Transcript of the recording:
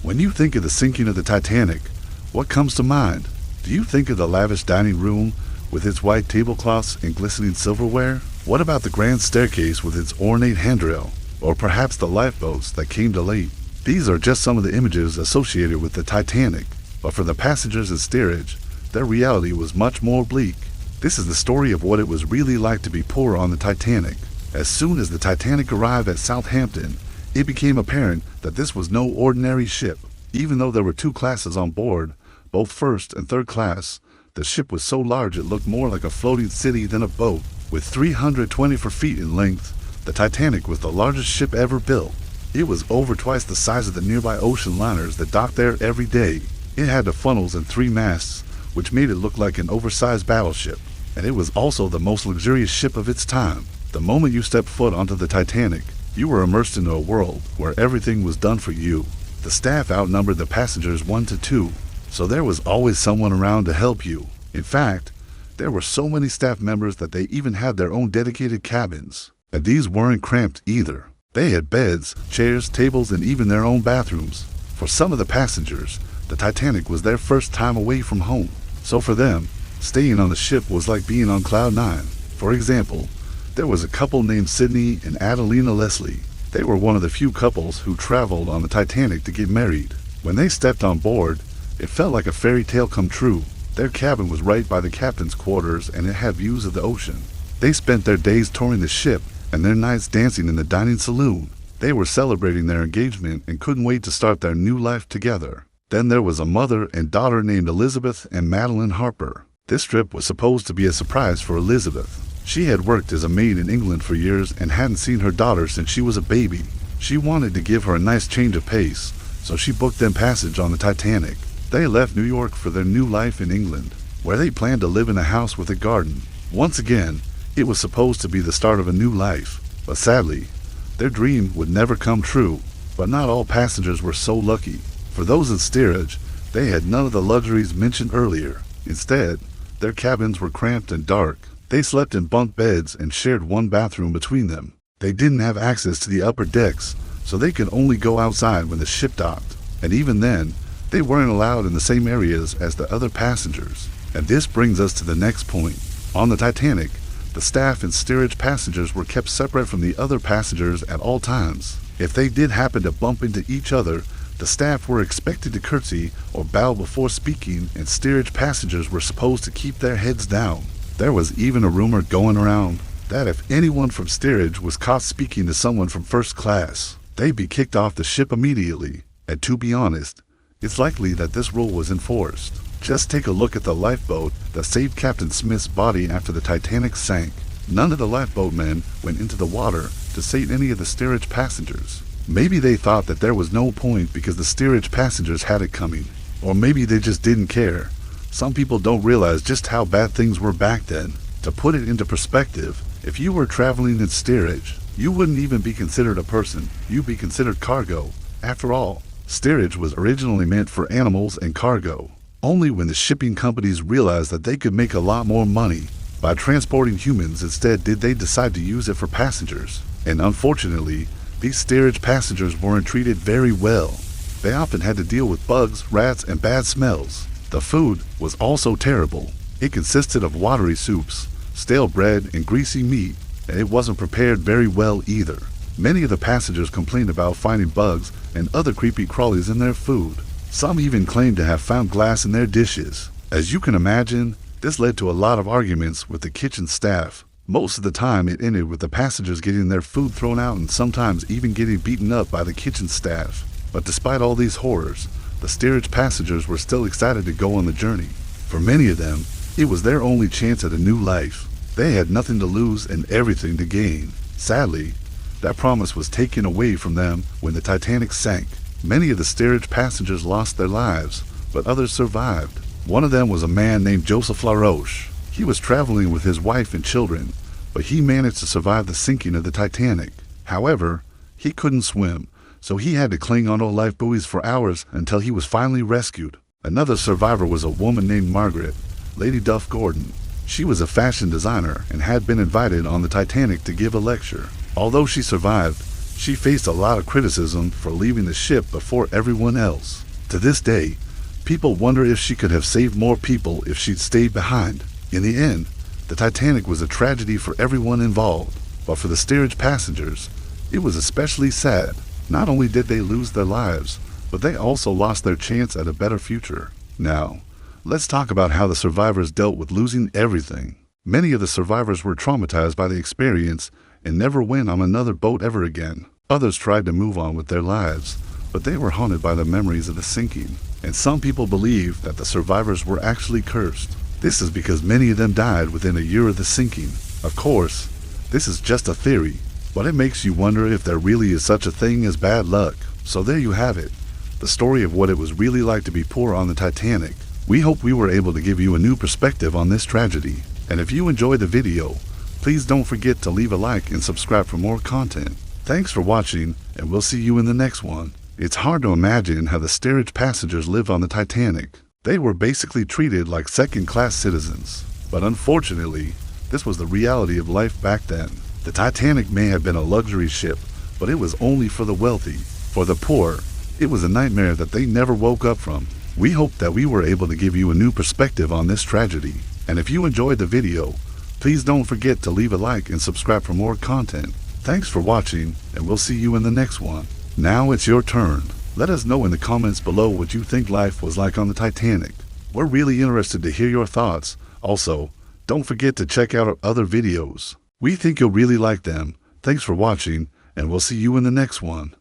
When you think of the sinking of the Titanic, what comes to mind? Do you think of the lavish dining room with its white tablecloths and glistening silverware? What about the grand staircase with its ornate handrail? Or perhaps the lifeboats that came to late? These are just some of the images associated with the Titanic, but for the passengers in steerage, their reality was much more bleak. This is the story of what it was really like to be poor on the Titanic. As soon as the Titanic arrived at Southampton, it became apparent that this was no ordinary ship. Even though there were two classes on board, both first and third class, the ship was so large it looked more like a floating city than a boat. With 324 feet in length, the Titanic was the largest ship ever built. It was over twice the size of the nearby ocean liners that docked there every day. It had the funnels and 3 masts, which made it look like an oversized battleship. And it was also the most luxurious ship of its time. The moment you stepped foot onto the Titanic, you were immersed into a world where everything was done for you. The staff outnumbered the passengers 1 to 2, so there was always someone around to help you. In fact, there were so many staff members that they even had their own dedicated cabins. And these weren't cramped either. They had beds, chairs, tables, and even their own bathrooms. For some of the passengers, the Titanic was their first time away from home. So for them, staying on the ship was like being on cloud 9. For example, there was a couple named Sydney and Adelina Leslie. They were one of the few couples who traveled on the Titanic to get married. When they stepped on board, it felt like a fairy tale come true. Their cabin was right by the captain's quarters and it had views of the ocean. They spent their days touring the ship and their nights dancing in the dining saloon. They were celebrating their engagement and couldn't wait to start their new life together. Then there was a mother and daughter named Elizabeth and Madeline Harper. This trip was supposed to be a surprise for Elizabeth. She had worked as a maid in England for years and hadn't seen her daughter since she was a baby. She wanted to give her a nice change of pace, so she booked them passage on the Titanic. They left New York for their new life in England, where they planned to live in a house with a garden. Once again, it was supposed to be the start of a new life, but sadly, their dream would never come true. But not all passengers were so lucky. For those in steerage, they had none of the luxuries mentioned earlier. Instead, their cabins were cramped and dark. They slept in bunk beds and shared one bathroom between them. They didn't have access to the upper decks, so they could only go outside when the ship docked. And even then, they weren't allowed in the same areas as the other passengers. And this brings us to the next point. On the Titanic, the staff and steerage passengers were kept separate from the other passengers at all times. If they did happen to bump into each other, the staff were expected to curtsy or bow before speaking, and steerage passengers were supposed to keep their heads down. There was even a rumor going around that if anyone from steerage was caught speaking to someone from first class, they'd be kicked off the ship immediately. And to be honest, it's likely that this rule was enforced. Just take a look at the lifeboat that saved Captain Smith's body after the Titanic sank. None of the lifeboat men went into the water to save any of the steerage passengers. Maybe they thought that there was no point because the steerage passengers had it coming. Or maybe they just didn't care. Some people don't realize just how bad things were back then. To put it into perspective, if you were traveling in steerage, you wouldn't even be considered a person. You'd be considered cargo. After all, steerage was originally meant for animals and cargo. Only when the shipping companies realized that they could make a lot more money by transporting humans instead did they decide to use it for passengers. And unfortunately, these steerage passengers weren't treated very well. They often had to deal with bugs, rats, and bad smells. The food was also terrible. It consisted of watery soups, stale bread, and greasy meat, and it wasn't prepared very well either. Many of the passengers complained about finding bugs and other creepy crawlies in their food. Some even claimed to have found glass in their dishes. As you can imagine, this led to a lot of arguments with the kitchen staff. Most of the time it ended with the passengers getting their food thrown out and sometimes even getting beaten up by the kitchen staff. But despite all these horrors, the steerage passengers were still excited to go on the journey. For many of them, it was their only chance at a new life. They had nothing to lose and everything to gain. Sadly, that promise was taken away from them when the Titanic sank. Many of the steerage passengers lost their lives, but others survived. One of them was a man named Joseph LaRoche. He was traveling with his wife and children, but he managed to survive the sinking of the Titanic. However, he couldn't swim, so he had to cling onto life buoys for hours until he was finally rescued. Another survivor was a woman named Margaret, Lady Duff Gordon. She was a fashion designer and had been invited on the Titanic to give a lecture. Although she survived, She faced a lot of criticism for leaving the ship before everyone else. To this day, people wonder if she could have saved more people if she'd stayed behind. In the end, the Titanic was a tragedy for everyone involved, but for the steerage passengers, it was especially sad. Not only did they lose their lives, but they also lost their chance at a better future. Now, let's talk about how the survivors dealt with losing everything. Many of the survivors were traumatized by the experience and never went on another boat ever again. Others tried to move on with their lives, but they were haunted by the memories of the sinking. And some people believe that the survivors were actually cursed. This is because many of them died within a year of the sinking. Of course, this is just a theory, but it makes you wonder if there really is such a thing as bad luck. So there you have it, the story of what it was really like to be poor on the Titanic. We hope we were able to give you a new perspective on this tragedy. And if you enjoyed the video, please don't forget to leave a like and subscribe for more content. Thanks for watching, and we'll see you in the next one. It's hard to imagine how the steerage passengers lived on the Titanic. They were basically treated like second-class citizens. But unfortunately, this was the reality of life back then. The Titanic may have been a luxury ship, but it was only for the wealthy. For the poor, it was a nightmare that they never woke up from. We hope that we were able to give you a new perspective on this tragedy. And if you enjoyed the video, please don't forget to leave a like and subscribe for more content. Thanks for watching, and we'll see you in the next one. Now it's your turn. Let us know in the comments below what you think life was like on the Titanic. We're really interested to hear your thoughts. Also, don't forget to check out our other videos. We think you'll really like them. Thanks for watching, and we'll see you in the next one.